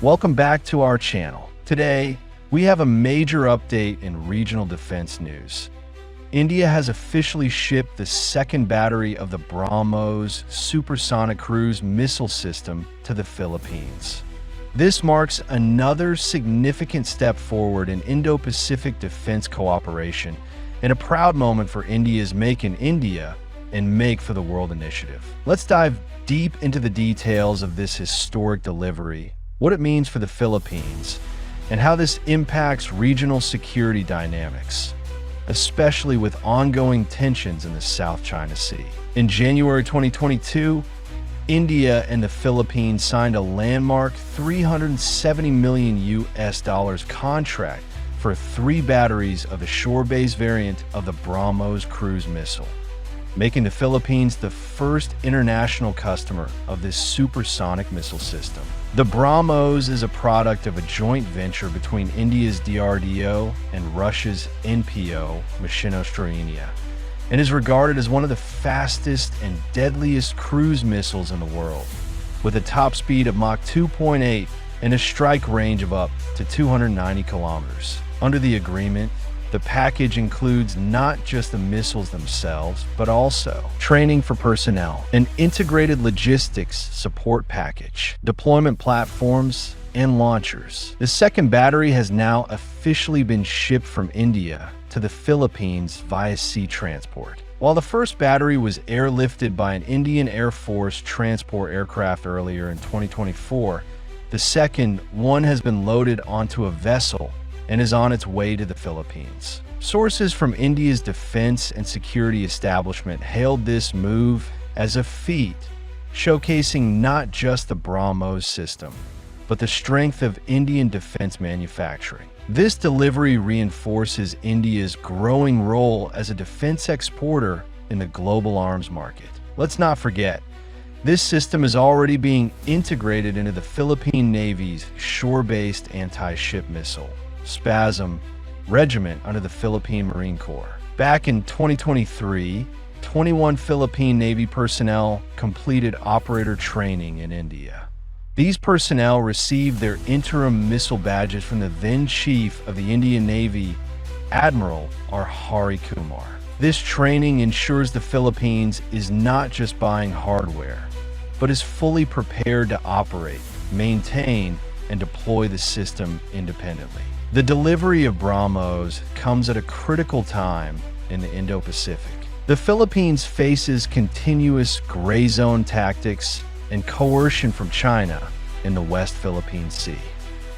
Welcome back to our channel. Today, we have a major update in regional defense news. India has officially shipped the second battery of the Brahmos supersonic cruise missile system to the Philippines. This marks another significant step forward in Indo-Pacific defense cooperation and a proud moment for India's Make in India and Make for the World initiative. Let's dive deep into the details of this historic delivery, what it means for the Philippines, and how this impacts regional security dynamics, especially with ongoing tensions in the South China Sea. In January 2022, India and the Philippines signed a landmark $370 million contract for 3 batteries of the shore-based variant of the Brahmos cruise missile, making the Philippines the first international customer of this supersonic missile system. The Brahmos is a product of a joint venture between India's DRDO and Russia's NPO, Mashinostroyenia, and is regarded as one of the fastest and deadliest cruise missiles in the world, with a top speed of Mach 2.8 and a strike range of up to 290 kilometers. Under the agreement, the package includes not just the missiles themselves, but also training for personnel, an integrated logistics support package, deployment platforms, and launchers. The second battery has now officially been shipped from India to the Philippines via sea transport. While the first battery was airlifted by an Indian Air Force transport aircraft earlier in 2024, the second one has been loaded onto a vessel and is on its way to the Philippines. Sources from India's defense and security establishment hailed this move as a feat, showcasing not just the Brahmos system, but the strength of Indian defense manufacturing. This delivery reinforces India's growing role as a defense exporter in the global arms market. Let's not forget, this system is already being integrated into the Philippine Navy's shore-based anti-ship missile SPASM regiment under the Philippine Marine Corps. Back in 2023, 21 Philippine Navy personnel completed operator training in India. These personnel received their interim missile badges from the then Chief of the Indian Navy, Admiral R. Hari Kumar. This training ensures the Philippines is not just buying hardware, but is fully prepared to operate, maintain, and deploy the system independently. The delivery of Brahmos comes at a critical time in the Indo-Pacific. The Philippines faces continuous gray zone tactics and coercion from China in the West Philippine Sea.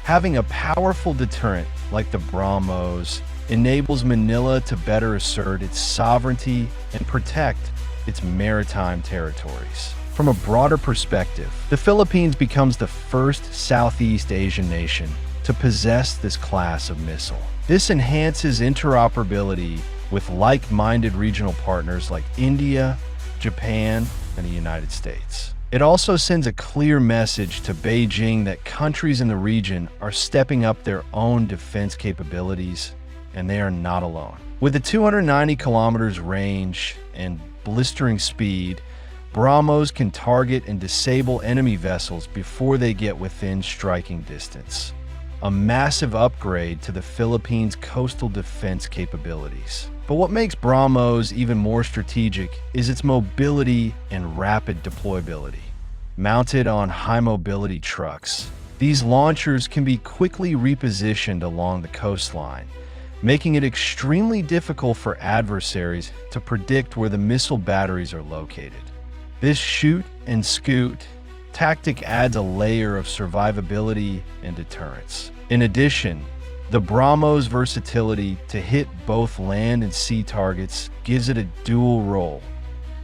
Having a powerful deterrent like the Brahmos enables Manila to better assert its sovereignty and protect its maritime territories. From a broader perspective, the Philippines becomes the first Southeast Asian nation to possess this class of missile. This enhances interoperability with like-minded regional partners like India, Japan, and the United States. It also sends a clear message to Beijing that countries in the region are stepping up their own defense capabilities, and they are not alone. With the 290 kilometers range and blistering speed, Brahmos can target and disable enemy vessels before they get within striking distance, a massive upgrade to the Philippines' coastal defense capabilities. But what makes Brahmos even more strategic is its mobility and rapid deployability. Mounted on high-mobility trucks, these launchers can be quickly repositioned along the coastline, making it extremely difficult for adversaries to predict where the missile batteries are located. This shoot and scoot tactic adds a layer of survivability and deterrence. In addition, the Brahmos' versatility to hit both land and sea targets gives it a dual role,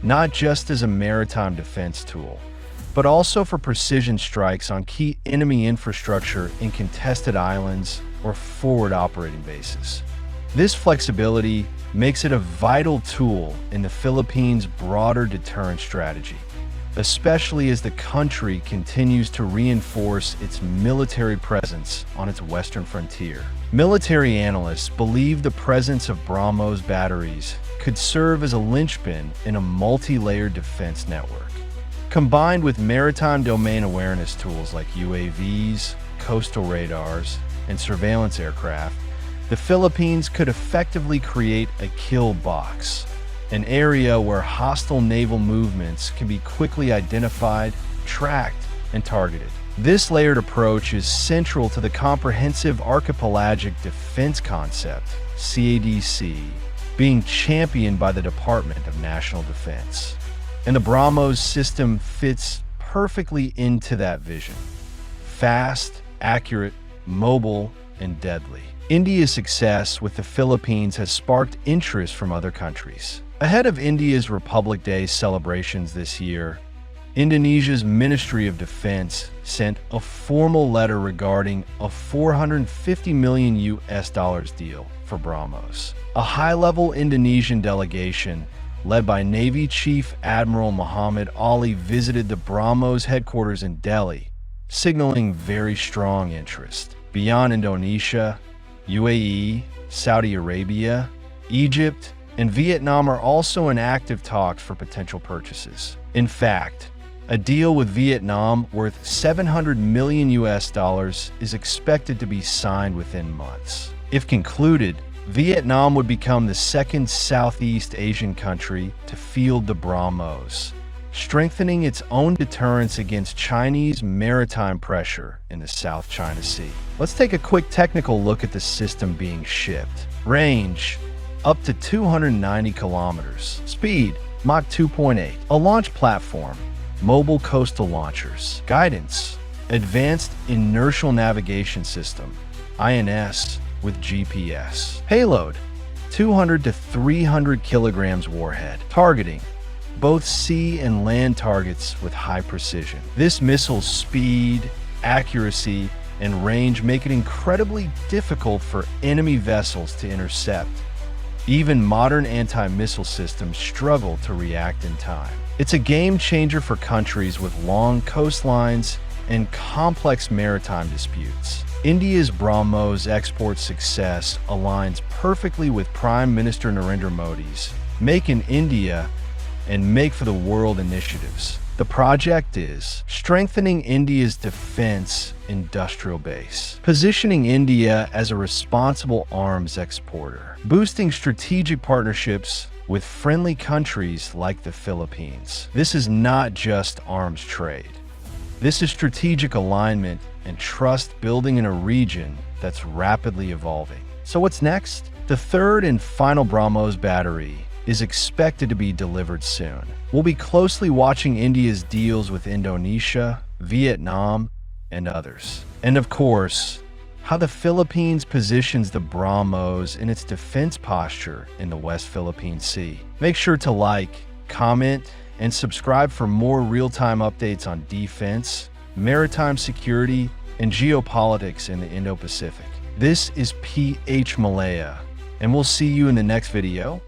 not just as a maritime defense tool, but also for precision strikes on key enemy infrastructure in contested islands or forward operating bases. This flexibility makes it a vital tool in the Philippines' broader deterrent strategy, especially as the country continues to reinforce its military presence on its western frontier. Military analysts believe the presence of Brahmos batteries could serve as a linchpin in a multi-layered defense network. Combined with maritime domain awareness tools like UAVs, coastal radars and surveillance aircraft, the Philippines could effectively create a kill box, an area where hostile naval movements can be quickly identified, tracked, and targeted. This layered approach is central to the Comprehensive Archipelagic Defense Concept, CADC, being championed by the Department of National Defense. And the Brahmos system fits perfectly into that vision. Fast, accurate, mobile, and deadly. India's success with the Philippines has sparked interest from other countries. Ahead of India's Republic Day celebrations this year, Indonesia's Ministry of Defense sent a formal letter regarding a $450 million deal for Brahmos. A high-level Indonesian delegation led by Navy Chief Admiral Muhammad Ali visited the Brahmos headquarters in Delhi, signaling very strong interest. Beyond Indonesia, UAE, Saudi Arabia, Egypt, and Vietnam are also in active talks for potential purchases. In fact, a deal with Vietnam worth $700 million is expected to be signed within months. If concluded, Vietnam would become the second Southeast Asian country to field the Brahmos, strengthening its own deterrence against Chinese maritime pressure in the South China Sea. Let's take a quick technical look at the system being shipped. Range, up to 290 kilometers. Speed, Mach 2.8. A launch platform, mobile coastal launchers. Guidance, advanced inertial navigation system, INS, with GPS. Payload, 200 to 300 kilograms warhead. Targeting, both sea and land targets with high precision. This missile's speed, accuracy, and range make it incredibly difficult for enemy vessels to intercept. Even modern anti-missile systems struggle to react in time. It's a game changer for countries with long coastlines and complex maritime disputes. India's Brahmos export success aligns perfectly with Prime Minister Narendra Modi's Make in India and Make for the World initiatives. The project is strengthening India's defense industrial base, positioning India as a responsible arms exporter, boosting strategic partnerships with friendly countries like the Philippines. This is not just arms trade. This is strategic alignment and trust building in a region that's rapidly evolving. So what's next? The third and final Brahmos battery is expected to be delivered soon. We'll be closely watching India's deals with Indonesia, Vietnam, and others. And of course, how the Philippines positions the Brahmos in its defense posture in the West Philippine Sea. Make sure to like, comment, and subscribe for more real-time updates on defense, maritime security, and geopolitics in the Indo-Pacific. This is PH Malaya, and we'll see you in the next video.